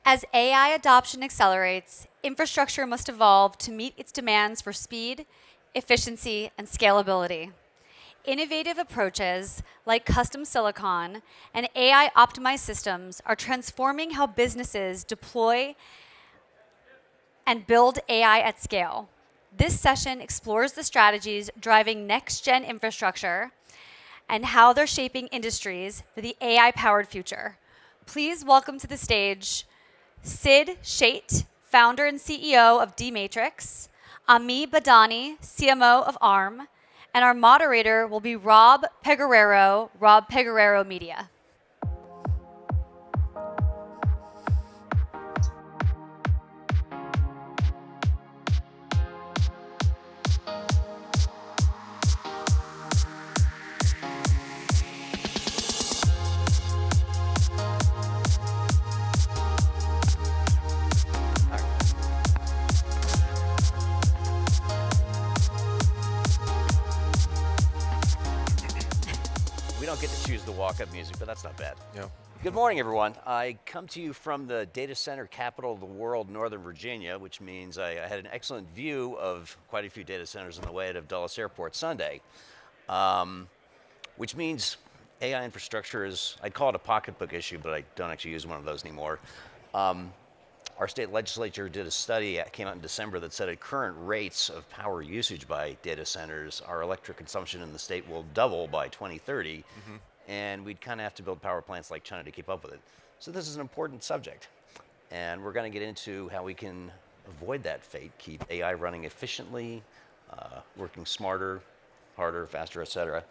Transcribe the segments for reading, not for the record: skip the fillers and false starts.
As AI adoption accelerates, infrastructure must evolve to meet its demands for speed, efficiency, and scalability. Innovative approaches like custom silicon and AI-optimized systems are transforming how businesses deploy and build AI at scale. This session explores the strategies driving next-gen infrastructure and how they're shaping industries for the AI-powered future. Please welcome to the stage Sid Sheth, founder and CEO of D-Matrix, Ami Badani, CMO of ARM, and our moderator will be Rob Pegoraro, Rob Pegoraro Media. We don't get to choose the walk-up music, but that's not bad. Yeah. Good morning, everyone. I come to you from the data center capital of the world, Northern Virginia, which means I had an excellent view of quite a few data centers on the way out of Dulles Airport Sunday, which means AI infrastructure is, I'd call it a pocketbook issue, but I don't actually use one of those anymore. Our state legislature did a study, came out in December, that said at current rates of power usage by data centers, our electric consumption in the state will double by 2030, and we'd kind of have to build power plants like China to keep up with it. So this is an important subject, and we're going to get into how we can avoid that fate, keep AI running efficiently, working smarter, harder, faster, et cetera.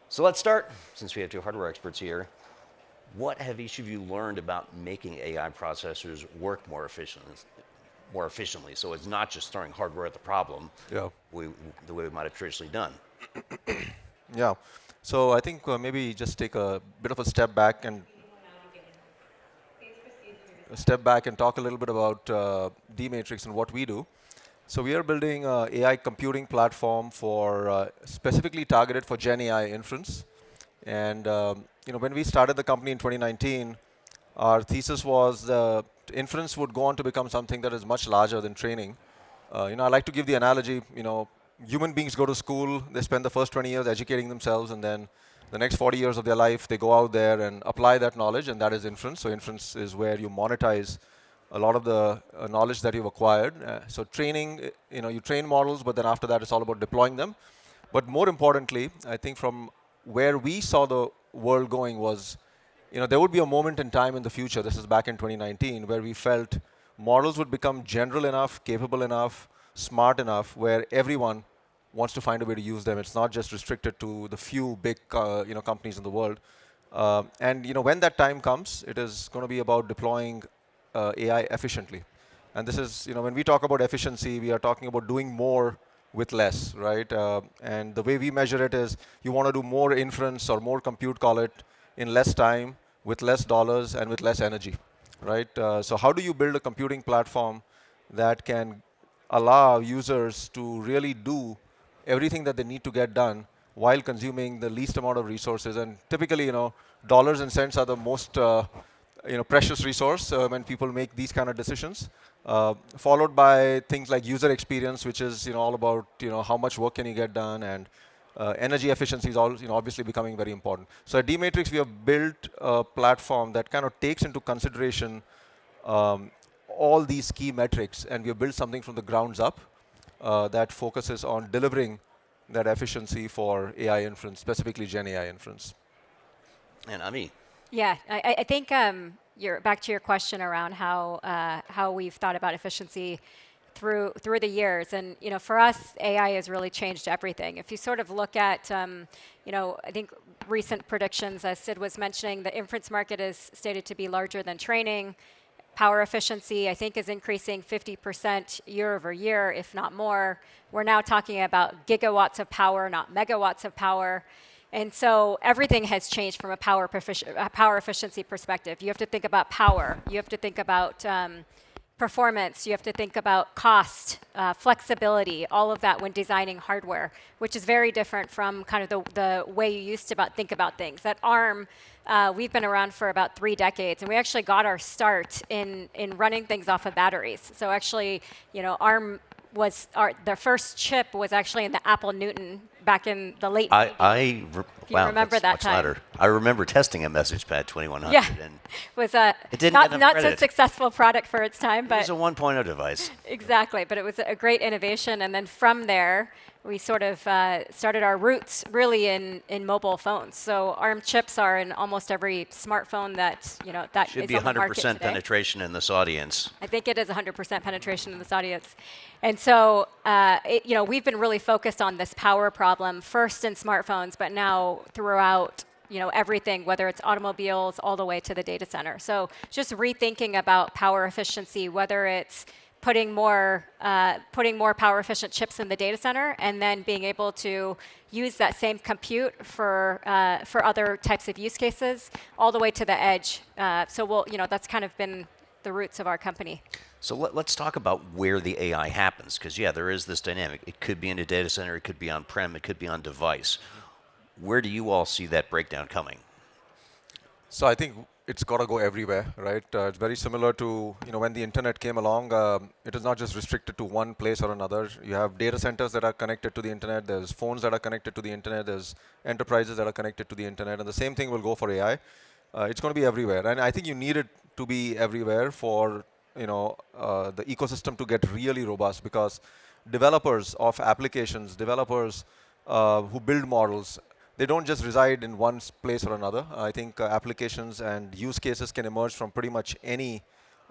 So let's start, since we have two hardware experts here. What have each of you learned about making AI processors work more efficiently? So it's not just throwing hardware at the problem, the way we might have traditionally done. Yeah. So I think maybe just take a bit of a step back and talk a little bit about D-Matrix and what we do. So we are building an AI computing platform for specifically targeted for GenAI inference. And when we started the company in 2019, our thesis was inference would go on to become something that is much larger than training. I like to give the analogy, human beings go to school, they spend the first 20 years educating themselves, and then the next 40 years of their life, they go out there and apply that knowledge, and that is inference. So inference is where you monetize a lot of the knowledge that you've acquired. So training, you train models, but then after that, it's all about deploying them. But more importantly, I think from where we saw the world going was, there would be a moment in time in the future, this is back in 2019, where we felt models would become general enough, capable enough, smart enough, where everyone wants to find a way to use them. It's not just restricted to the few big companies in the world. And when that time comes, it is going to be about deploying AI efficiently. And this is, when we talk about efficiency, we are talking about doing more with less, right? And the way we measure it is you want to do more inference or more compute, call it, in less time, with less dollars, and with less energy, right? So how do you build a computing platform that can allow users to really do everything that they need to get done while consuming the least amount of resources? And typically, dollars and cents are the most precious resource when people make these kind of decisions. Followed by things like user experience, which is all about how much work can you get done, and energy efficiency is obviously becoming very important. So at D-Matrix, we have built a platform that kind of takes into consideration all these key metrics, and we have built something from the grounds up that focuses on delivering that efficiency for AI inference, specifically Gen AI inference. And Ami. Yeah, I think you're back to your question around how we've thought about efficiency through the years, and for us, AI has really changed everything. If you sort of look at, I think recent predictions, as Sid was mentioning, the inference market is stated to be larger than training. Power efficiency, I think, is increasing 50% year over year, if not more. We're now talking about gigawatts of power, not megawatts of power. And so everything has changed from a power efficiency perspective. You have to think about power. You have to think about performance, you have to think about cost, flexibility, all of that when designing hardware, which is very different from kind of the way you used to think about things. At ARM, we've been around for about 3 decades, and we actually got our start in running things off of batteries. So actually, ARM was the first chip was actually in the Apple Newton back in the late 90s. Wow, remember that's that much time. later. I remember testing a message pad 2100. Yeah, And was it didn't not get enough so credit. successful product for its time, It but was a 1.0 device. exactly. But it was a great innovation, and then from there, we sort of started our roots really in mobile phones. So ARM chips are in almost every smartphone that that Should is be on the market 100% today. penetration in this audience. I think it is 100% penetration in this audience. And so, we've been really focused on this power problem, first in smartphones, but now throughout, everything, whether it's automobiles all the way to the data center. So just rethinking about power efficiency, whether it's putting more power efficient chips in the data center, and then being able to use that same compute for other types of use cases, all the way to the edge. So that's kind of been the roots of our company. So let's talk about where the AI happens, because there is this dynamic. It could be in a data center, it could be on-prem, it could be on device. Where do you all see that breakdown coming? So I think it's got to go everywhere, right? It's very similar to when the internet came along. It is not just restricted to one place or another. You have data centers that are connected to the internet. There's phones that are connected to the internet. There's enterprises that are connected to the internet, and the same thing will go for AI. It's going to be everywhere, and I think you need it to be everywhere for the ecosystem to get really robust, because developers of applications, developers who build models, they don't just reside in one place or another. I think applications and use cases can emerge from pretty much any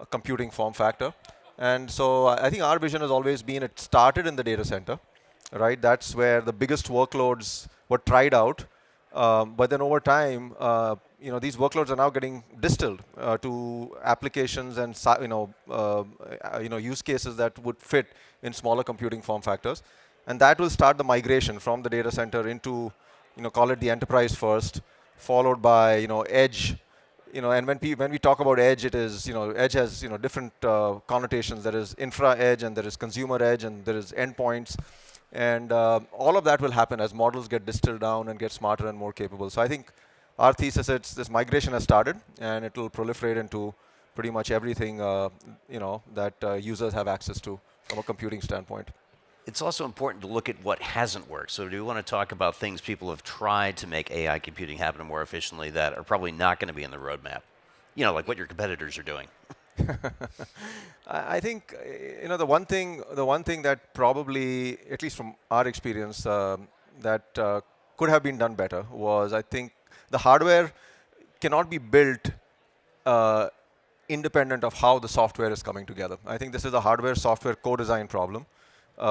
computing form factor. And so I think our vision has always been, it started in the data center, right? That's where the biggest workloads were tried out. But then over time, these workloads are now getting distilled to applications and use cases that would fit in smaller computing form factors, and that will start the migration from the data center into, call it the enterprise first, followed by edge. And when we talk about edge, it is edge has different connotations. There is infra edge, and there is consumer edge, and there is endpoints. And all of that will happen as models get distilled down and get smarter and more capable. So I think our thesis is this migration has started, and it will proliferate into pretty much everything that users have access to from a computing standpoint. It's also important to look at what hasn't worked. So do you want to talk about things people have tried to make AI computing happen more efficiently that are probably not going to be in the roadmap? Like what your competitors are doing. I think the one thing that probably, at least from our experience, that could have been done better was, I think the hardware cannot be built independent of how the software is coming together. I think this is a hardware-software co-design problem.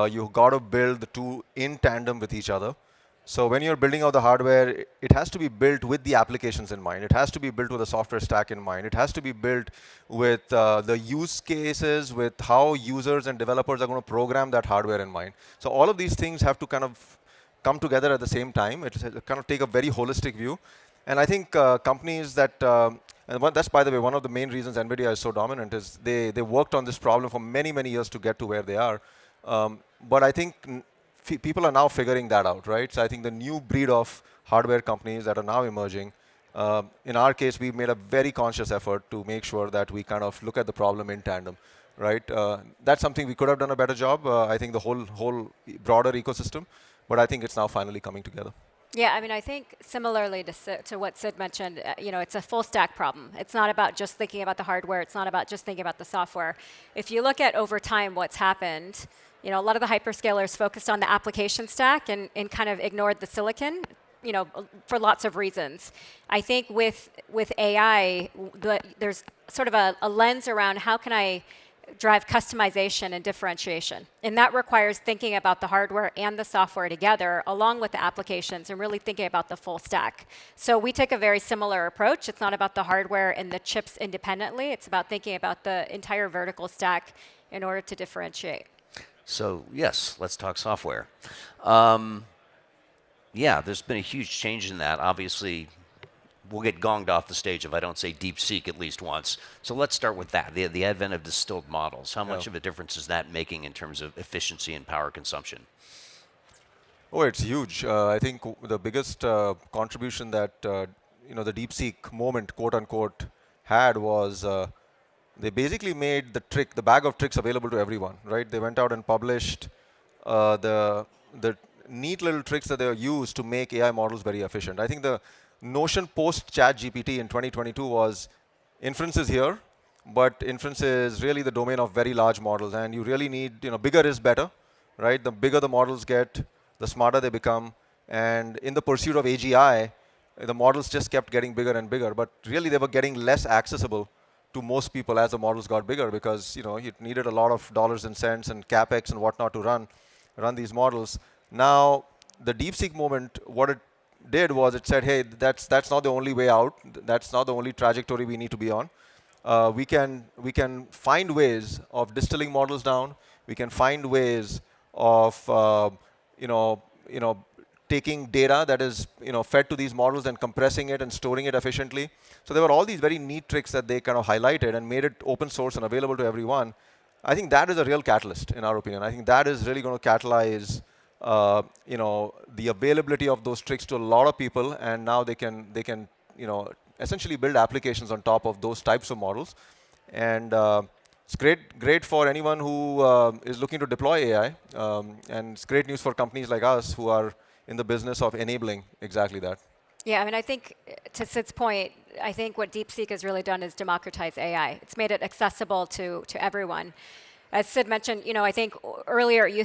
You've got to build the two in tandem with each other. So when you're building out the hardware, it has to be built with the applications in mind. It has to be built with a software stack in mind. It has to be built with the use cases, with how users and developers are going to program that hardware in mind. So all of these things have to kind of come together at the same time. It kind of take a very holistic view. And I think companies that, that's by the way, one of the main reasons NVIDIA is so dominant is they worked on this problem for many, many years to get to where they are. But I think people are now figuring that out, right? So I think the new breed of hardware companies that are now emerging, in our case, we made a very conscious effort to make sure that we kind of look at the problem in tandem, right? That's something we could have done a better job. I think the whole broader ecosystem, but I think it's now finally coming together. Yeah, I mean, I think similarly to what Sid mentioned, it's a full stack problem. It's not about just thinking about the hardware. It's not about just thinking about the software. If you look at over time what's happened, a lot of the hyperscalers focused on the application stack and kind of ignored the silicon, for lots of reasons. I think with AI, there's sort of a lens around how can I drive customization and differentiation. And that requires thinking about the hardware and the software together, along with the applications, and really thinking about the full stack. So we take a very similar approach. It's not about the hardware and the chips independently. It's about thinking about the entire vertical stack in order to differentiate. So yes, let's talk software. There's been a huge change in that. Obviously, we'll get gonged off the stage if I don't say DeepSeek at least once. So let's start with that, the advent of distilled models. How much of a difference is that making in terms of efficiency and power consumption? Oh, it's huge. I think the biggest contribution that the DeepSeek moment, quote unquote, had was they basically made the bag of tricks available to everyone. Right? They went out and published the neat little tricks that they used to make AI models very efficient. I think the notion post ChatGPT in 2022 was inference is here, but inference is really the domain of very large models, and you really need bigger is better, right? The bigger the models get, the smarter they become, and in the pursuit of AGI, the models just kept getting bigger and bigger, but really they were getting less accessible to most people as the models got bigger because it needed a lot of dollars and cents and capex and whatnot to run these models. Now, the DeepSeek moment, what it did was it said, hey, that's not the only way out. That's not the only trajectory we need to be on. We can find ways of distilling models down. We can find ways of taking data that is fed to these models and compressing it and storing it efficiently. So there were all these very neat tricks that they kind of highlighted and made it open source and available to everyone. I think that is a real catalyst, in our opinion. I think that is really going to catalyze the availability of those tricks to a lot of people, and now they can essentially build applications on top of those types of models. And it's great for anyone who is looking to deploy AI, and it's great news for companies like us who are in the business of enabling exactly that. Yeah, I mean, I think to Sid's point, I think what DeepSeek has really done is democratize AI. It's made it accessible to everyone. As Sid mentioned, I think earlier you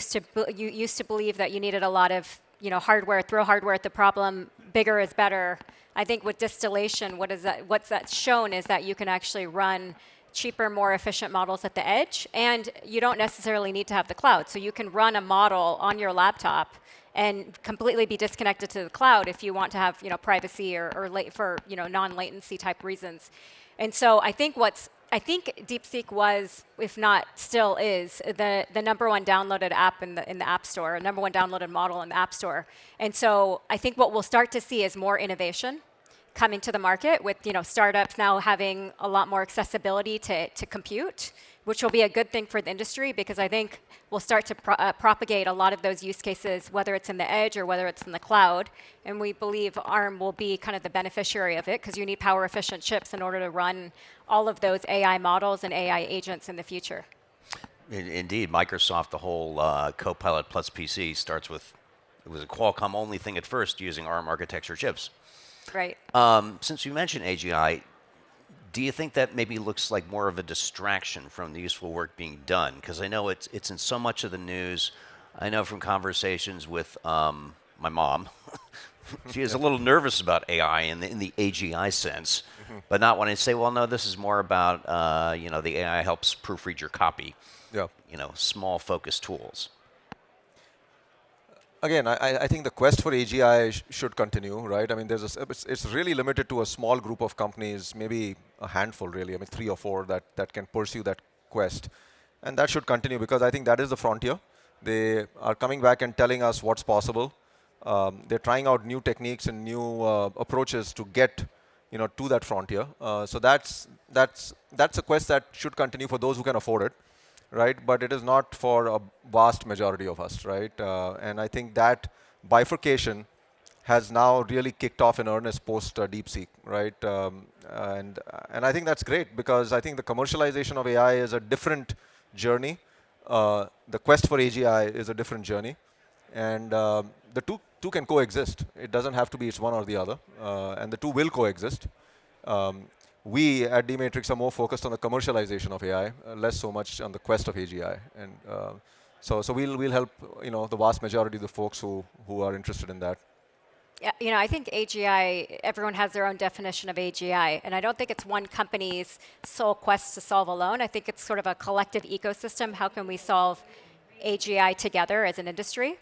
used to believe that you needed a lot of hardware, throw hardware at the problem, bigger is better. I think with distillation, what's that shown is that you can actually run cheaper, more efficient models at the edge, and you don't necessarily need to have the cloud. So you can run a model on your laptop and completely be disconnected to the cloud if you want to have privacy or for non-latency type reasons. And so I think DeepSeek was, if not still is, the #1 downloaded app in the App Store, #1 downloaded model in the App Store. And so I think what we'll start to see is more innovation coming to the market with startups now having a lot more accessibility to compute, which will be a good thing for the industry because I think we'll start to propagate a lot of those use cases, whether it's in the edge or whether it's in the cloud. And we believe ARM will be kind of the beneficiary of it because you need power efficient chips in order to run all of those AI models and AI agents in the future. Indeed, Microsoft, the whole Copilot plus PC starts with, it was a Qualcomm only thing at first using ARM architecture chips. Right. Since you mentioned AGI, do you think that maybe looks like more of a distraction from the useful work being done? Because I know it's in so much of the news. I know from conversations with my mom, she is a little nervous about AI in the AGI sense, but not wanting to say, well, no, this is more about the AI helps proofread your copy. Yeah. Small focused tools. Again, I think the quest for AGI should continue, right? I mean, it's really limited to a small group of companies, maybe a handful, really. I mean, 3 or 4 that can pursue that quest, and that should continue because I think that is the frontier. They are coming back and telling us what's possible. They're trying out new techniques and new approaches to get to that frontier. So that's a quest that should continue for those who can afford it. Right, but it is not for a vast majority of us, right? And I think that bifurcation has now really kicked off in earnest post DeepSeek, right? And I think that's great because I think the commercialization of AI is a different journey. The quest for AGI is a different journey, and the two can coexist. It doesn't have to be it's one or the other, and the two will coexist. We at D-Matrix are more focused on the commercialization of AI, less so much on the quest of AGI. And so we'll help the vast majority of the folks who are interested in that. Yeah, I think AGI, everyone has their own definition of AGI, and I don't think it's one company's sole quest to solve alone. I think it's sort of a collective ecosystem. How can we solve AGI together as an industry?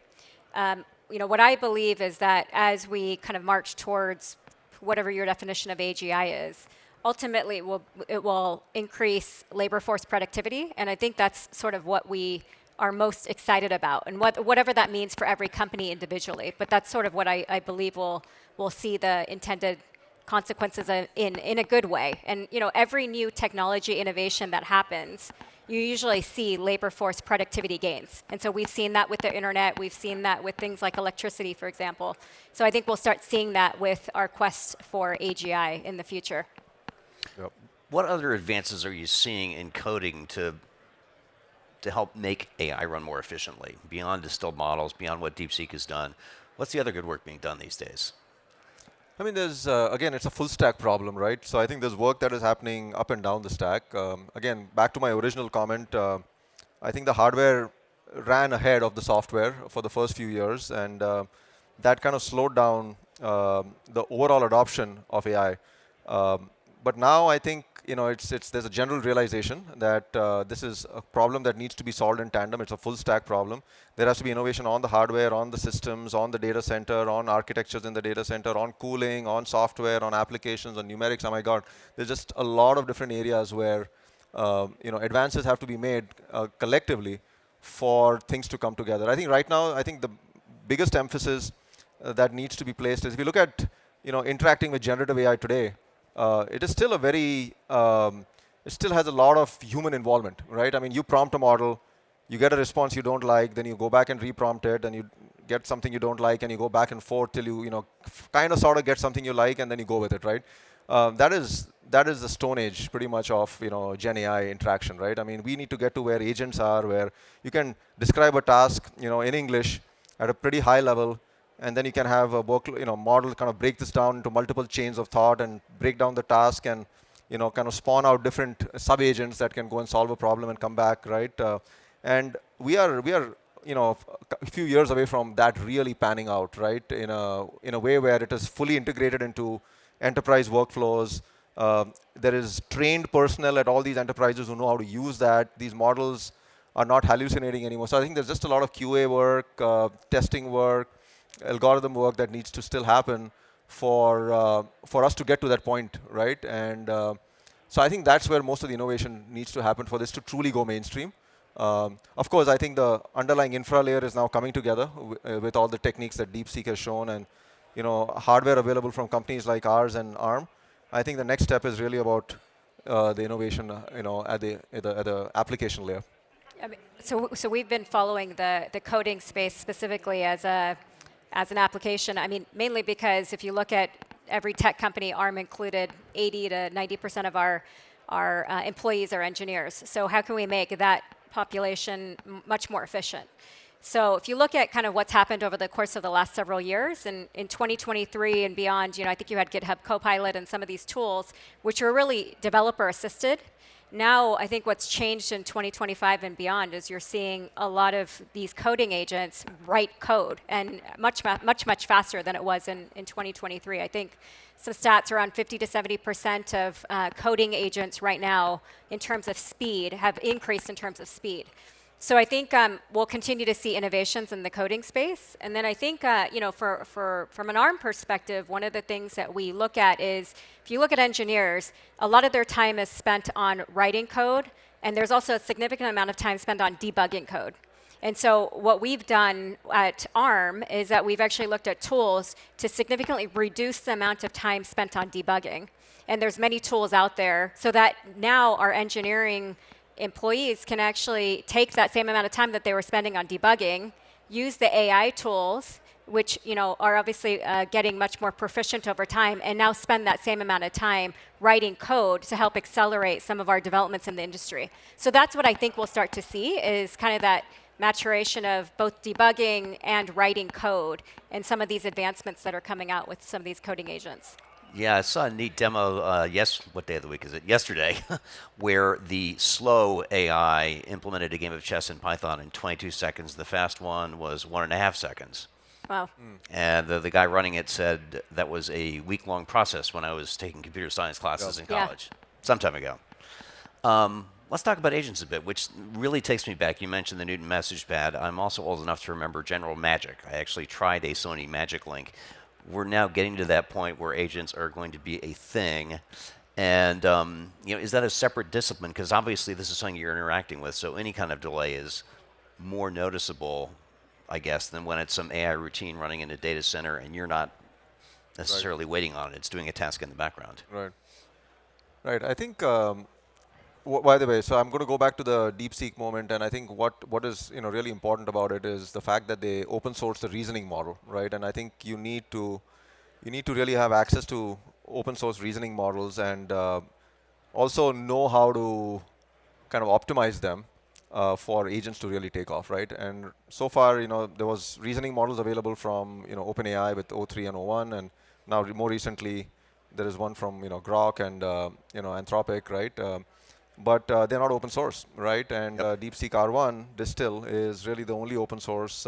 What I believe is that as we kind of march towards whatever your definition of AGI is, ultimately it will increase labor force productivity, and I think that's sort of what we are most excited about, and whatever that means for every company individually. But that's sort of what I believe we'll see the intended consequences in a good way. And every new technology innovation that happens, you usually see labor force productivity gains. And so we've seen that with the internet, we've seen that with things like electricity, for example. So I think we'll start seeing that with our quest for AGI in the future. Yep. What other advances are you seeing in coding to help make AI run more efficiently, beyond distilled models, beyond what DeepSeek has done? What's the other good work being done these days? I mean, there's, again, it's a full stack problem, right? So I think there's work that is happening up and down the stack. Again, back to my original comment, I think the hardware ran ahead of the software for the first few years, and that kind of slowed down the overall adoption of AI. But now I think there's a general realization that this is a problem that needs to be solved in tandem. It's a full stack problem. There has to be innovation on the hardware, on the systems, on the data center, on architectures in the data center, on cooling, on software, on applications, on numerics. Oh my God, there's just a lot of different areas where advances have to be made collectively for things to come together. I think right now, I think the biggest emphasis that needs to be placed is if you look at interacting with generative AI today. It is still it still has a lot of human involvement, right? I mean, you prompt a model, you get a response you don't like, then you go back and reprompt it, and you get something you don't like, and you go back and forth till you kind of sort of get something you like, and then you go with it, right? That is the Stone Age, pretty much, of Gen AI interaction, right? I mean, we need to get to where agents are, where you can describe a task, in English at a pretty high level. And then you can have a model kind of break this down into multiple chains of thought and break down the task and kind of spawn out different sub-agents that can go and solve a problem and come back, right? And we are a few years away from that really panning out, right? In a way where it is fully integrated into enterprise workflows. There is trained personnel at all these enterprises who know how to use that. These models are not hallucinating anymore. So I think there's just a lot of QA work, testing work, algorithm work that needs to still happen for us to get to that point, right? And so I think that's where most of the innovation needs to happen for this to truly go mainstream. Of course, I think the underlying infra layer is now coming together with all the techniques that DeepSeek has shown, and hardware available from companies like ours and ARM. I think the next step is really about the innovation, at the application layer. I mean, so we've been following the coding space specifically as an application. I mean, mainly because if you look at every tech company, ARM included, 80 to 90% of our employees are engineers. So how can we make that population much more efficient? So if you look at kind of what's happened over the course of the last several years, and in 2023 and beyond, I think you had GitHub Copilot and some of these tools, which are really developer assisted. Now, I think what's changed in 2025 and beyond is you're seeing a lot of these coding agents write code, and much faster than it was in 2023. I think some stats around 50 to 70% of coding agents right now, in terms of speed, have increased in terms of speed. So I think we'll continue to see innovations in the coding space. And then I think, from an ARM perspective, one of the things that we look at is, if you look at engineers, a lot of their time is spent on writing code, and there's also a significant amount of time spent on debugging code. And so what we've done at ARM is that we've actually looked at tools to significantly reduce the amount of time spent on debugging. And there's many tools out there, so that now our engineering employees can actually take that same amount of time that they were spending on debugging, use the AI tools, which are obviously getting much more proficient over time, and now spend that same amount of time writing code to help accelerate some of our developments in the industry. So that's what I think we'll start to see, is kind of that maturation of both debugging and writing code, and some of these advancements that are coming out with some of these coding agents. Yeah, I saw a neat demo, what day of the week is it? Yesterday, where the slow AI implemented a game of chess in Python in 22 seconds. The fast one was 1.5 seconds. Wow. And the guy running it said that was a week-long process when I was taking computer science classes in college, some time ago. Let's talk about agents a bit, which really takes me back. You mentioned the Newton message pad. I'm also old enough to remember General Magic. I actually tried a Sony Magic Link. We're now getting to that point where agents are going to be a thing. And is that a separate discipline? Because obviously this is something you're interacting with, so any kind of delay is more noticeable, I guess, than when it's some AI routine running in a data center and you're not necessarily waiting on it. It's doing a task in the background. Right. Right. I think. By the way, so I'm going to go back to the DeepSeek moment, and I think what is really important about it is the fact that they open source the reasoning model, right? And I think you need to really have access to open source reasoning models and also know how to kind of optimize them for agents to really take off, right? And so far, there was reasoning models available from OpenAI with O3 and O1, and now more recently there is one from Grok and Anthropic, right? But they're not open source, right? And Yep. DeepSeek R1 Distill is really the only open source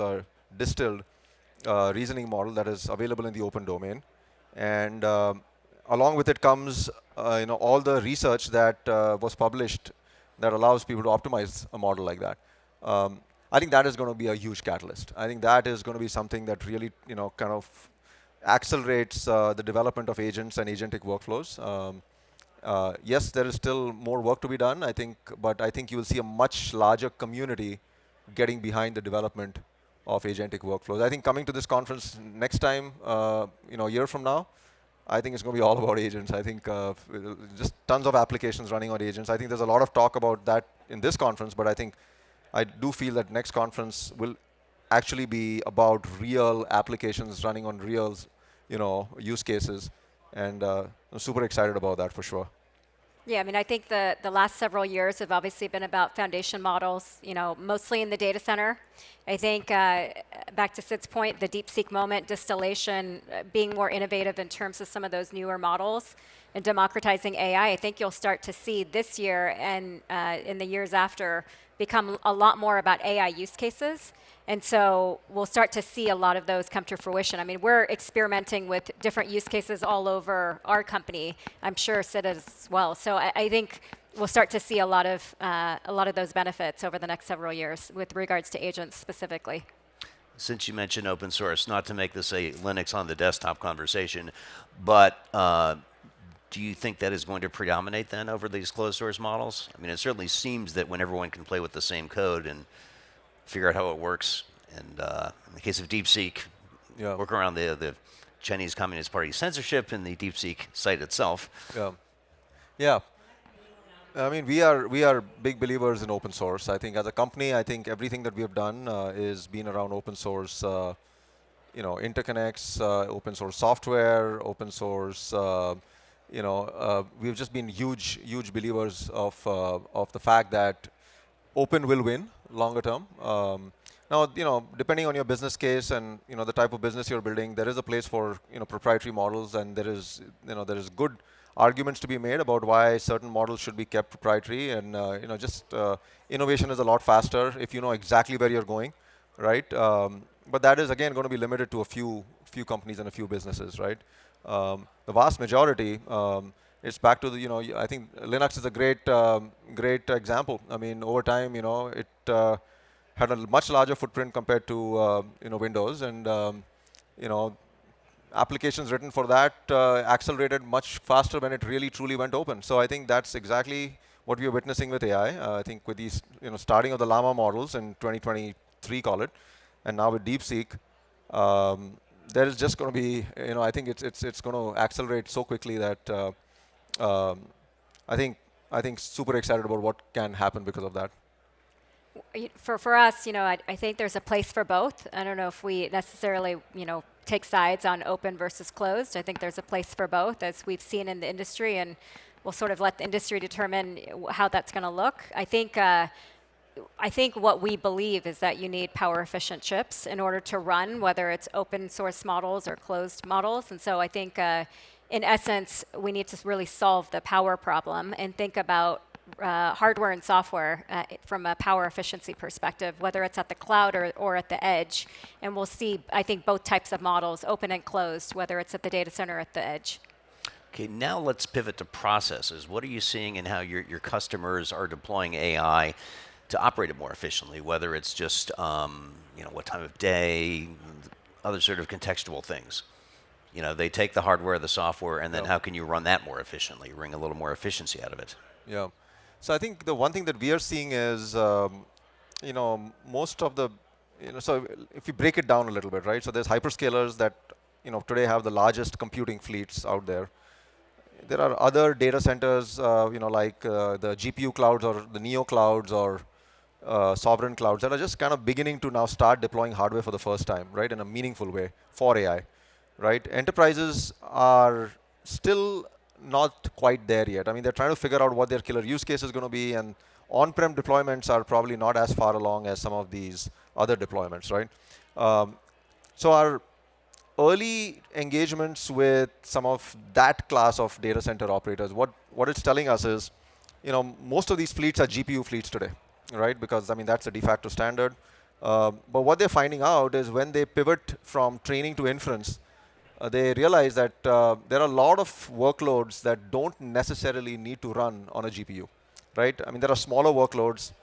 distilled reasoning model that is available in the open domain. And along with it comes all the research that was published that allows people to optimize a model like that. I think that is going to be a huge catalyst. I think that is going to be something that really kind of accelerates the development of agents and agentic workflows. Yes, there is still more work to be done, I think, but I think you will see a much larger community getting behind the development of agentic workflows. I think coming to this conference next time, a year from now, I think it's going to be all about agents. I think just tons of applications running on agents. I think there's a lot of talk about that in this conference, but I do feel that next conference will actually be about real applications running on real, use cases, and I'm super excited about that for sure. Yeah, I mean, I think the last several years have obviously been about foundation models, mostly in the data center. I think, back to Sid's point, the DeepSeek moment, distillation, being more innovative in terms of some of those newer models and democratizing AI, I think you'll start to see this year and in the years after become a lot more about AI use cases. And so we'll start to see a lot of those come to fruition. I mean, we're experimenting with different use cases all over our company. I'm sure Sid as well. So I think we'll start to see a lot of those benefits over the next several years with regards to agents specifically. Since you mentioned open source, not to make this a Linux on the desktop conversation, but do you think that is going to predominate then over these closed source models? I mean, it certainly seems that when everyone can play with the same code and figure out how it works, and in the case of DeepSeek, work around the Chinese Communist Party censorship in the DeepSeek site itself. Yeah. I mean, we are big believers in open source. I think as a company, I think everything that we have done is been around open source, interconnects, open source software, open source. We've just been huge believers of the fact that open will win longer term. Now, depending on your business case and the type of business you're building, there is a place for proprietary models, and there is good arguments to be made about why certain models should be kept proprietary. And innovation is a lot faster if you know exactly where you're going, right? But that is again going to be limited to a few companies and a few businesses, right? The vast majority. It's back to the, I think Linux is a great example. I mean, over time, it had a much larger footprint compared to, Windows, and, applications written for that accelerated much faster when it really truly went open. So I think that's exactly what we are witnessing with AI. I think with these, starting of the Llama models in 2023, call it, and now with DeepSeek, there is just going to be, I think it's going to accelerate so quickly that. I think super excited about what can happen because of that. For us, I think there's a place for both. I don't know if we necessarily, take sides on open versus closed. I think there's a place for both, as we've seen in the industry, and we'll sort of let the industry determine how that's going to look. I think what we believe is that you need power efficient chips in order to run, whether it's open source models or closed models. And so I think in essence, we need to really solve the power problem and think about hardware and software from a power efficiency perspective, whether it's at the cloud or at the edge. And we'll see, I think, both types of models, open and closed, whether it's at the data center or at the edge. Okay, now let's pivot to processes. What are you seeing in how your customers are deploying AI to operate it more efficiently, whether it's just what time of day, other sort of contextual things? They take the hardware, the software, and then how can you run that more efficiently, wring a little more efficiency out of it? Yeah. So I think the one thing that we are seeing is, most of the, so if you break it down a little bit, right? So there's hyperscalers that, today have the largest computing fleets out there. There are other data centers, like the GPU clouds or the Neo clouds or sovereign clouds that are just kind of beginning to now start deploying hardware for the first time, right, in a meaningful way for AI, right? Enterprises are still not quite there yet. I mean, they're trying to figure out what their killer use case is going to be, and on-prem deployments are probably not as far along as some of these other deployments, right? So our early engagements with some of that class of data center operators, what it's telling us is, most of these fleets are GPU fleets today, right? Because, I mean, that's the de facto standard. But what they're finding out is when they pivot from training to inference, they realize that there are a lot of workloads that don't necessarily need to run on a GPU, right? I mean, there are smaller workloads.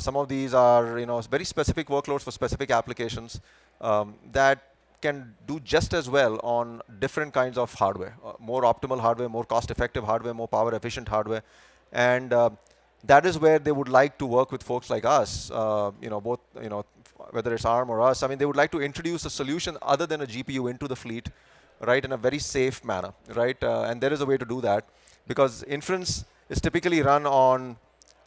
Some of these are, very specific workloads for specific applications that can do just as well on different kinds of hardware, more optimal hardware, more cost-effective hardware, more power-efficient hardware, and that is where they would like to work with folks like us, both, whether it's ARM or us. I mean, they would like to introduce a solution other than a GPU into the fleet, right, in a very safe manner, right? And there is a way to do that because inference is typically run on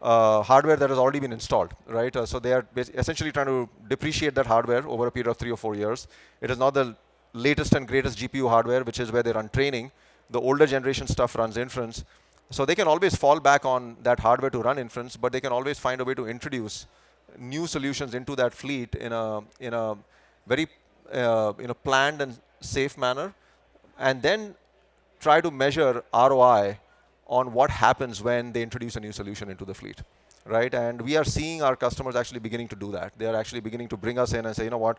hardware that has already been installed, right? So they are essentially trying to depreciate that hardware over a period of 3 or 4 years. It is not the latest and greatest GPU hardware, which is where they run training. The older generation stuff runs inference. So they can always fall back on that hardware to run inference, but they can always find a way to introduce new solutions into that fleet in a very planned and safe manner, and then try to measure ROI on what happens when they introduce a new solution into the fleet, right? And we are seeing our customers actually beginning to do that. They are actually beginning to bring us in and say, you know what,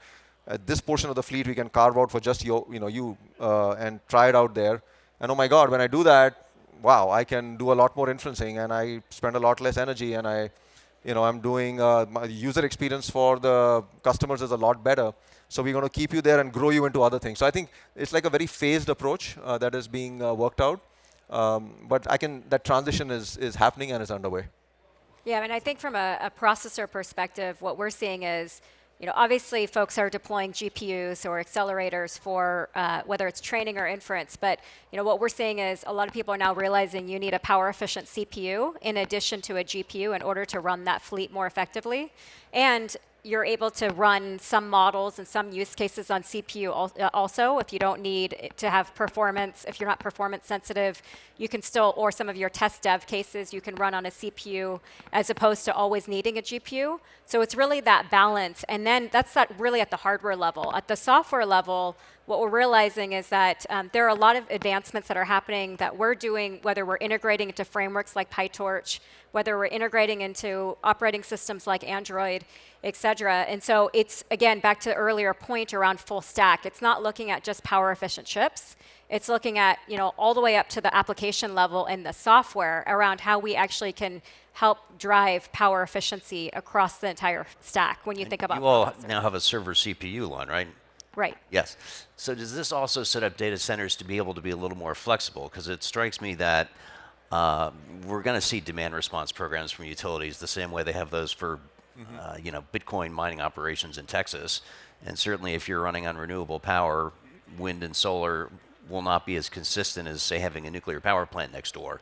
this portion of the fleet we can carve out for just you and try it out there. And oh my God, when I do that, wow, I can do a lot more inferencing and I spend a lot less energy and I'm doing my user experience for the customers is a lot better. So we're going to keep you there and grow you into other things. So I think it's like a very phased approach that is being worked out. But that transition is happening and is underway. Yeah, I mean, I think from a processor perspective, what we're seeing is, obviously folks are deploying GPUs or accelerators for whether it's training or inference, but what we're seeing is a lot of people are now realizing you need a power efficient CPU in addition to a GPU in order to run that fleet more effectively. And you're able to run some models and some use cases on CPU also. If you don't need to have performance, if you're not performance sensitive, you can still, or some of your test dev cases, you can run on a CPU as opposed to always needing a GPU. So it's really that balance. And then that's really at the hardware level. At the software level, what we're realizing is that there are a lot of advancements that are happening that we're doing, whether we're integrating into frameworks like PyTorch, whether we're integrating into operating systems like Android, et cetera. And so it's, again, back to the earlier point around full stack. It's not looking at just power efficient chips. It's looking at, all the way up to the application level and the software around how we actually can help drive power efficiency across the entire stack when you think about you all processors. now have a server CPU line, right? Right. Yes. So does this also set up data centers to be able to be a little more flexible? Because it strikes me that we're going to see demand response programs from utilities the same way they have those for Bitcoin mining operations in Texas. And certainly if you're running on renewable power, wind and solar will not be as consistent as, say, having a nuclear power plant next door.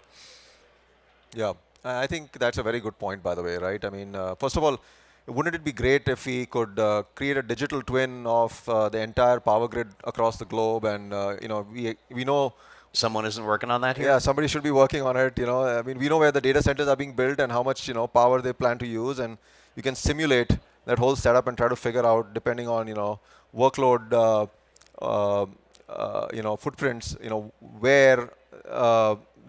Yeah, I think that's a very good point, by the way, right? I mean, first of all, wouldn't it be great if we could create a digital twin of the entire power grid across the globe? And we know someone isn't working on that here. Yeah, somebody should be working on it. I mean, we know where the data centers are being built and how much power they plan to use, and you can simulate that whole setup and try to figure out, depending on workload, footprints, where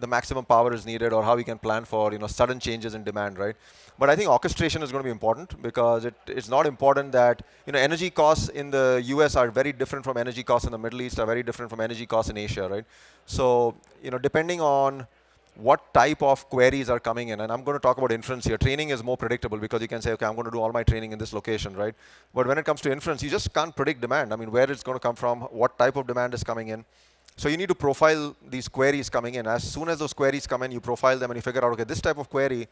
the maximum power is needed or how we can plan for sudden changes in demand, right? But I think orchestration is going to be important because it's not important that energy costs in the US are very different from energy costs in the Middle East, are very different from energy costs in Asia, right? So depending on what type of queries are coming in, and I'm going to talk about inference here. Training is more predictable because you can say, okay, I'm going to do all my training in this location, right? But when it comes to inference, you just can't predict demand. I mean, where it's going to come from, what type of demand is coming in. So you need to profile these queries coming in. As soon as those queries come in, you profile them and you figure out, okay, this type of query,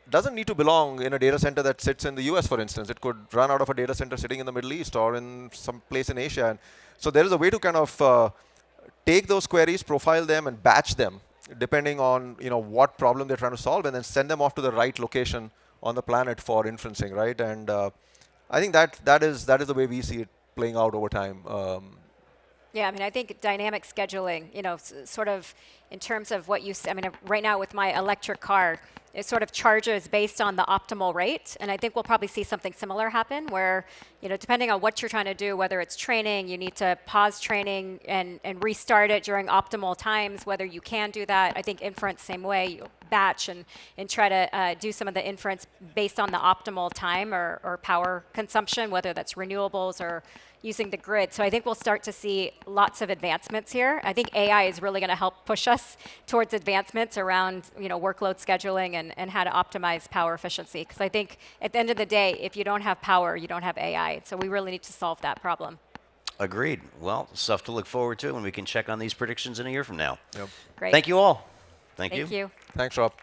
doesn't need to belong in a data center that sits in the US, for instance. It could run out of a data center sitting in the Middle East or in some place in Asia. And So there is a way to kind of take those queries, profile them, and batch them depending on what problem they're trying to solve, and then send them off to the right location on the planet for inferencing, right? And I think that is the way we see it playing out over time. Yeah, I mean, I think dynamic scheduling, sort of in terms of what you, I mean, right now with my electric car, it sort of charges based on the optimal rate. And I think we'll probably see something similar happen where, depending on what you're trying to do, whether it's training, you need to pause training and restart it during optimal times, whether you can do that. I think inference, same way, you batch and try to do some of the inference based on the optimal time or power consumption, whether that's renewables or using the grid. So I think we'll start to see lots of advancements here. I think AI is really going to help push us towards advancements around workload scheduling and how to optimize power efficiency. Because I think at the end of the day, if you don't have power, you don't have AI. So we really need to solve that problem. Agreed. Well, stuff to look forward to, and we can check on these predictions in a year from now. Yep. Great. Thank you all. Thank Thank you. Thanks, Rob.